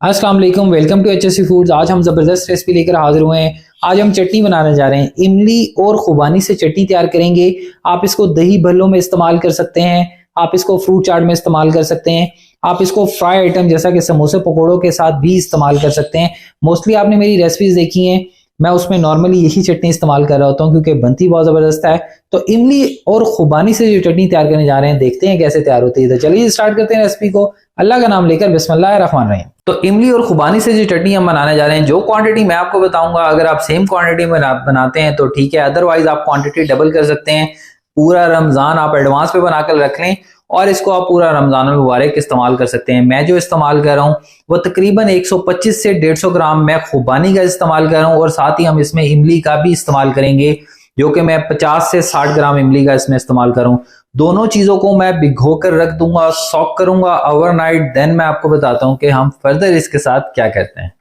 अस्सलाम वालेकुम, welcome to HSC foods. आज हम जबरदस्त रेसिपी लेकर हाजिर हुए हैं। आज हम चटनी बनाने जा रहे हैं। इमली और खुबानी से चटनी तैयार करेंगे। आप इसको दही भल्लों में इस्तेमाल कर सकते हैं, आप इसको फ्रूट चाट में इस्तेमाल कर सकते हैं, आप इसको फ्राई आइटम जैसा कि समोसे पकौड़ों के साथ भी इस्तेमाल कर सकते हैं। मोस्टली आपने मेरी रेसिपीज देखी हैं, मैं उसमें नॉर्मली यही चटनी इस्तेमाल कर रहा होता हूँ क्योंकि बनती बहुत जबरदस्त है। तो इमली और खुबानी से जो चटनी तैयार करने जा रहे हैं, देखते हैं कैसे तैयार होती है। तो चलिए स्टार्ट करते हैं रेसिपी को अल्लाह का नाम लेकर, बिस्मिल्लाहिर्रहमानिर्रहीम। तो इमली और खुबानी से जो चटनी हम बनाने जा रहे हैं, जो क्वांटिटी मैं आपको बताऊंगा, अगर आप सेम क्वांटिटी में बनाते हैं तो ठीक है, अदरवाइज आप क्वांटिटी डबल कर सकते हैं। पूरा रमजान आप एडवांस पे बनाकर रख लें और इसको आप पूरा रमजान मुबारक इस्तेमाल कर सकते हैं। मैं जो इस्तेमाल कर रहा हूँ वो तकरीबन 125 से 150 ग्राम मैं खुबानी का इस्तेमाल कर रहा हूँ और साथ ही हम इसमें इमली का भी इस्तेमाल करेंगे, जो कि मैं 50 से 60 ग्राम इमली का इसमें इस्तेमाल कर रहा हूँ। दोनों चीजों को मैं भिगो कर रख दूंगा, सॉक करूंगा ओवरनाइट, देन मैं आपको बताता हूँ कि हम फर्दर इसके साथ क्या करते हैं।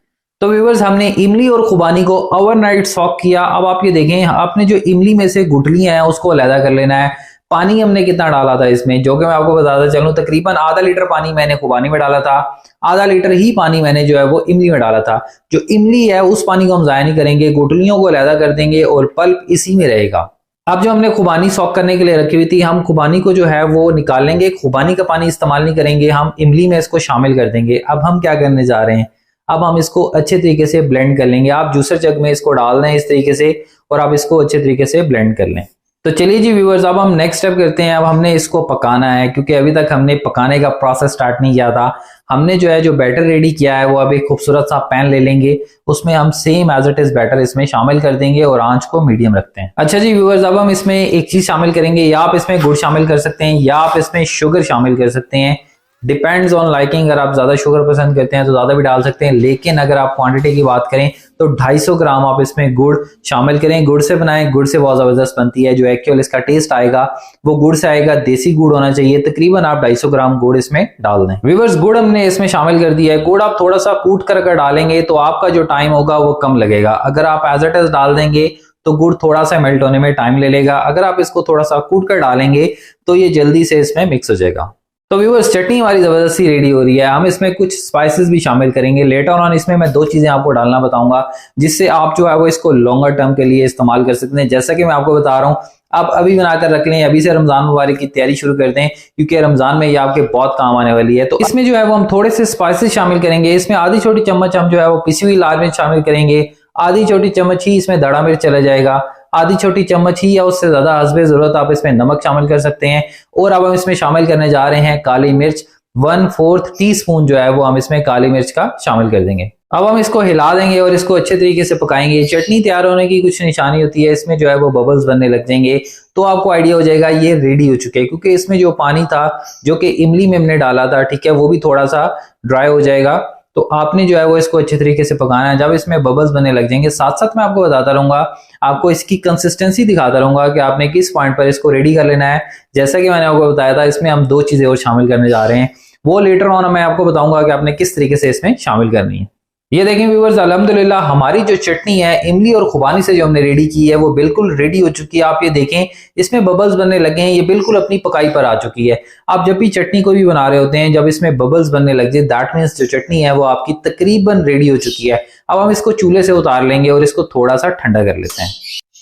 तो व्यूअर्स, हमने इमली और खुबानी को ओवरनाइट सॉक किया। अब आप ये देखें, आपने जो इमली में से गुठलियां हैं उसको अलग कर लेना है। पानी हमने कितना डाला था इसमें, जो कि मैं आपको बताता चलूं, तकरीबन आधा लीटर पानी मैंने खुबानी में डाला था, आधा लीटर ही पानी मैंने जो है वो इमली में डाला था। जो इमली है उस पानी को हम जाया नहीं करेंगे, गुठलियों को अलग कर देंगे और पल्प इसी में रहेगा। अब जो हमने खुबानी सॉक करने के लिए रखी हुई थी, हम खुबानी को जो है वो निकाल लेंगे। खुबानी का पानी इस्तेमाल नहीं करेंगे, हम इमली में इसको शामिल कर देंगे। अब हम क्या करने जा रहे हैं, अब हम इसको अच्छे तरीके से ब्लेंड कर लेंगे। आप जूसर जग में इसको डाल दें इस तरीके से और आप इसको अच्छे तरीके से ब्लेंड कर लें। तो चलिए जी व्यूअर्स, अब हम नेक्स्ट स्टेप करते हैं। अब हमने इसको पकाना है, क्योंकि अभी तक हमने पकाने का प्रोसेस स्टार्ट नहीं किया था। हमने जो है जो बैटर रेडी किया है वो अब एक खूबसूरत सा पैन ले लेंगे, उसमें हम same as it is better इसमें शामिल कर देंगे और आंच को मीडियम रखते हैं। अच्छा जी व्यूअर्स, अब हम इसमें एक चीज शामिल करेंगे, या आप इसमें गुड़ शामिल कर सकते हैं या आप इसमें शुगर शामिल कर सकते हैं, डिपेंड्स ऑन लाइकिंग। अगर आप ज्यादा शुगर पसंद करते हैं तो ज्यादा भी डाल सकते हैं, लेकिन अगर आप क्वांटिटी की बात करें तो 250 ग्राम आप इसमें गुड़ शामिल करें। गुड़ से बनाएं, गुड़ से बहुत जबरदस्त बनती है। जो एक्चुअल इसका टेस्ट आएगा वो गुड़ से आएगा, देसी गुड़ होना चाहिए। तकरीबन आप 250 ग्राम गुड़ इसमें डाल दें। व्यूअर्स, गुड़ हमने इसमें शामिल कर दिया है। गुड़ आप थोड़ा सा कूट कर डालेंगे तो आपका जो टाइम होगा वो कम लगेगा। अगर आप एज इट इज डाल देंगे तो गुड़ थोड़ा सा मेल्ट होने में टाइम ले लेगा। अगर आप इसको थोड़ा सा कूट कर डालेंगे तो ये जल्दी से इसमें मिक्स हो जाएगा। तो व्यूअर्स, चटनी हमारी जबरदस्ती रेडी हो रही है। हम इसमें कुछ स्पाइसेस भी शामिल करेंगे लेटर ऑन। इसमें मैं 2 चीजें आपको डालना बताऊंगा जिससे आप जो है वो इसको लॉन्गर टर्म के लिए इस्तेमाल कर सकते हैं। जैसा कि मैं आपको बता रहा हूँ, आप अभी बनाकर रख लें, अभी से रमजान मुबारक की तैयारी शुरू कर दें, क्योंकि रमजान में ये आपके बहुत काम आने वाली है। तो इसमें जो है वो हम थोड़े से स्पाइसेस शामिल करेंगे। इसमें आधी छोटी चम्मच हम जो है वो पिसी हुई लाल मिर्च शामिल करेंगे, आधी छोटी चम्मच ही इसमें धड़ा मिर्च चला जाएगा, आधी छोटी चम्मच ही या उससे ज्यादा हस्बे जरूरत आप इसमें नमक शामिल कर सकते हैं। और अब हम इसमें शामिल करने जा रहे हैं काली मिर्च, 1/4 टीस्पून जो है वो हम इसमें काली मिर्च का शामिल कर देंगे। अब हम इसको हिला देंगे और इसको अच्छे तरीके से पकाएंगे। चटनी तैयार होने की कुछ निशानी होती है, इसमें जो है वो बबल्स बनने लग जाएंगे तो आपको आइडिया हो जाएगा ये रेडी हो चुके हैं, क्योंकि इसमें जो पानी था जो कि इमली में हमने डाला था, ठीक है, वो भी थोड़ा सा ड्राई हो जाएगा। तो आपने जो है वो इसको अच्छे तरीके से पकाना है। जब इसमें बबल्स बनने लग जाएंगे, साथ साथ मैं आपको बताता रहूंगा, आपको इसकी कंसिस्टेंसी दिखाता रहूंगा कि आपने किस पॉइंट पर इसको रेडी कर लेना है। जैसा कि मैंने आपको बताया था, इसमें हम 2 चीजें और शामिल करने जा रहे हैं, वो लेटर ऑन मैं आपको बताऊंगा कि आपने किस तरीके से इसमें शामिल करनी है। ये देखें व्यूअर्स, अल्हम्दुलिल्लाह हमारी जो चटनी है इमली और खुबानी से जो हमने रेडी की है वो बिल्कुल रेडी हो चुकी है। आप ये देखें, इसमें बबल्स बनने लगे हैं, ये बिल्कुल अपनी पकाई पर आ चुकी है। आप जब भी चटनी को भी बना रहे होते हैं, जब इसमें बबल्स बनने लग जाए, दैट मींस जो चटनी है वो आपकी तकरीबन रेडी हो चुकी है। अब हम इसको चूल्हे से उतार लेंगे और इसको थोड़ा सा ठंडा कर लेते हैं।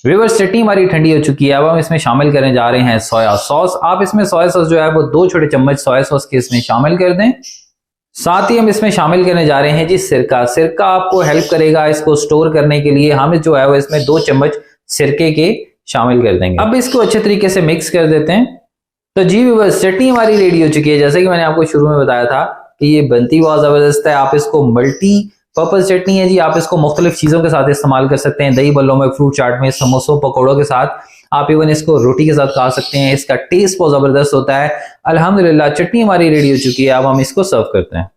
व्यूअर्स, चटनी हमारी ठंडी हो चुकी है। अब हम इसमें शामिल करने जा रहे हैं सोया सॉस। आप इसमें सोया सॉस जो है वो 2 छोटे चम्मच सोया सॉस के इसमें शामिल कर दें। साथ ही हम इसमें शामिल करने जा रहे हैं जी सिरका। सिरका आपको हेल्प करेगा इसको स्टोर करने के लिए। हम जो है वो इसमें 2 चम्मच सिरके के शामिल कर देंगे। अब इसको अच्छे तरीके से मिक्स कर देते हैं। तो जी व्यूअर्स, चटनी हमारी रेडी हो चुकी है। जैसे कि मैंने आपको शुरू में बताया था कि ये बनती बहुत जबरदस्त है। आप इसको मल्टी पर्पज चटनी है जी, आप इसको मुख्तलिफ चीजों के साथ इस्तेमाल कर सकते हैं, दही बल्लों में, फ्रूट चाट में, समोसों पकौड़ों के साथ। आप इवन इसको रोटी के साथ खा सकते हैं। इसका टेस्ट बहुत जबरदस्त होता है। अल्हम्दुलिल्लाह चटनी हमारी रेडी हो चुकी है। अब हम इसको सर्व करते हैं।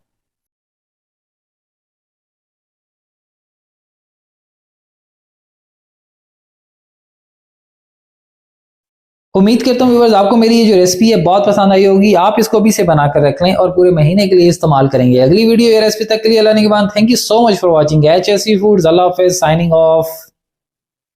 उम्मीद करता हूँ व्यूअर्स आपको मेरी ये जो रेसिपी है बहुत पसंद आई होगी। आप इसको भी से बनाकर रख लें और पूरे महीने के लिए इस्तेमाल करेंगे। अगली वीडियो या रेसिपी तक के लिए अल्लाह निगहबान। Thank you so much for watching HSC foods. अल्लाह हाफिज़, साइनिंग ऑफ।